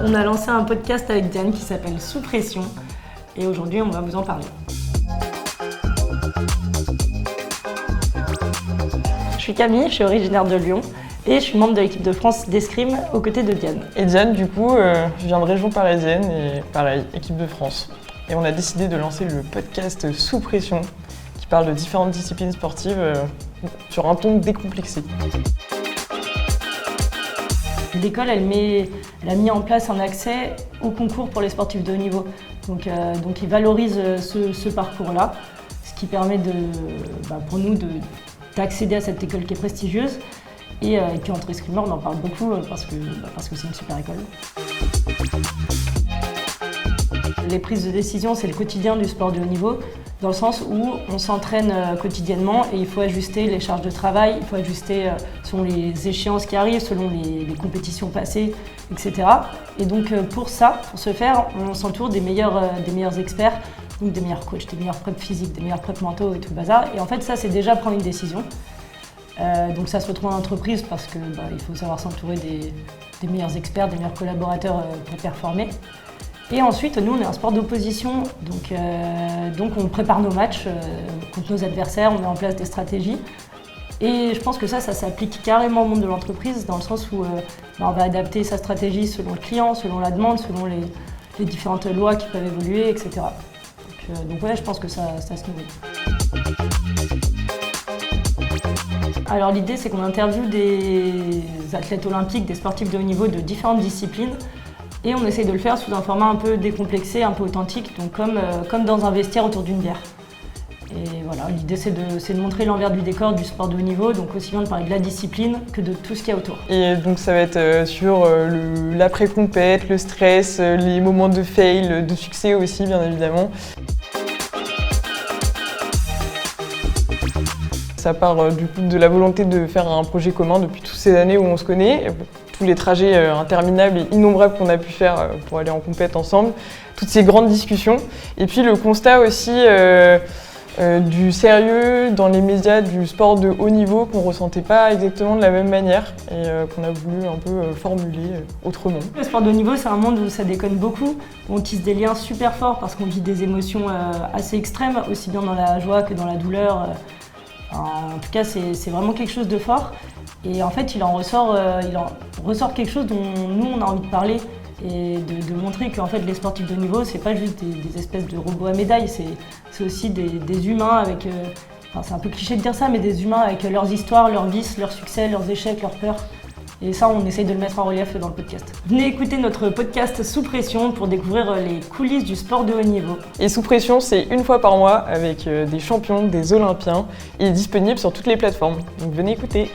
On a lancé un podcast avec Diane qui s'appelle Sous pression et aujourd'hui on va vous en parler. Je suis Camille, je suis originaire de Lyon et je suis membre de l'équipe de France d'escrime aux côtés de Diane. Et Diane, du coup, je viens de région parisienne et pareil, équipe de France. Et on a décidé de lancer le podcast Sous pression qui parle de différentes disciplines sportives sur un ton décomplexé. L'école, elle a mis en place un accès au concours pour les sportifs de haut niveau. Donc ils valorisent ce parcours-là, ce qui permet pour nous d'accéder à cette école qui est prestigieuse. Et puis entre escrimeurs, on en parle beaucoup parce que c'est une super école. Les prises de décision, c'est le quotidien du sport de haut niveau, dans le sens où on s'entraîne quotidiennement et il faut ajuster les charges de travail, il faut ajuster selon les échéances qui arrivent, selon les compétitions passées, etc. Et donc pour ce faire, on s'entoure des meilleurs experts, donc des meilleurs coachs, des meilleurs préps physiques, des meilleurs préps mentaux et tout le bazar. Et en fait, ça, c'est déjà prendre une décision. Donc ça se retrouve en entreprise parce que il faut savoir s'entourer des meilleurs experts, des meilleurs collaborateurs pour performer. Et ensuite, nous, on est un sport d'opposition, donc on prépare nos matchs contre nos adversaires, on met en place des stratégies. Et je pense que ça s'applique carrément au monde de l'entreprise, dans le sens où on va adapter sa stratégie selon le client, selon la demande, selon les différentes lois qui peuvent évoluer, etc. Donc ouais, je pense que ça se nourrit. Alors l'idée, c'est qu'on interviewe des athlètes olympiques, des sportifs de haut niveau de différentes disciplines. Et on essaye de le faire sous un format un peu décomplexé, un peu authentique, donc comme dans un vestiaire autour d'une bière. Et voilà, l'idée c'est de montrer l'envers du décor du sport de haut niveau, donc aussi bien de parler de la discipline que de tout ce qu'il y a autour. Et donc ça va être sur l'après-compète, le stress, les moments de fail, de succès aussi bien évidemment. Ça part du coup de la volonté de faire un projet commun depuis toutes ces années où on se connaît. Tous les trajets interminables et innombrables qu'on a pu faire pour aller en compète ensemble, toutes ces grandes discussions. Et puis le constat aussi du sérieux dans les médias du sport de haut niveau qu'on ne ressentait pas exactement de la même manière et qu'on a voulu un peu formuler autrement. Le sport de haut niveau, c'est un monde où ça déconne beaucoup, où on tisse des liens super forts parce qu'on vit des émotions assez extrêmes, aussi bien dans la joie que dans la douleur. En tout cas, c'est vraiment quelque chose de fort. Et en fait, il en ressort quelque chose dont nous, on a envie de parler et de montrer qu'en fait, les sportifs de haut niveau, c'est pas juste des espèces de robots à médailles, c'est aussi des humains avec, c'est un peu cliché de dire ça, mais des humains avec leurs histoires, leurs vices, leurs succès, leurs échecs, leurs peurs. Et ça, on essaye de le mettre en relief dans le podcast. Venez écouter notre podcast Sous pression pour découvrir les coulisses du sport de haut niveau. Et Sous pression, c'est une fois par mois avec des champions, des olympiens. Il est disponible sur toutes les plateformes. Donc venez écouter.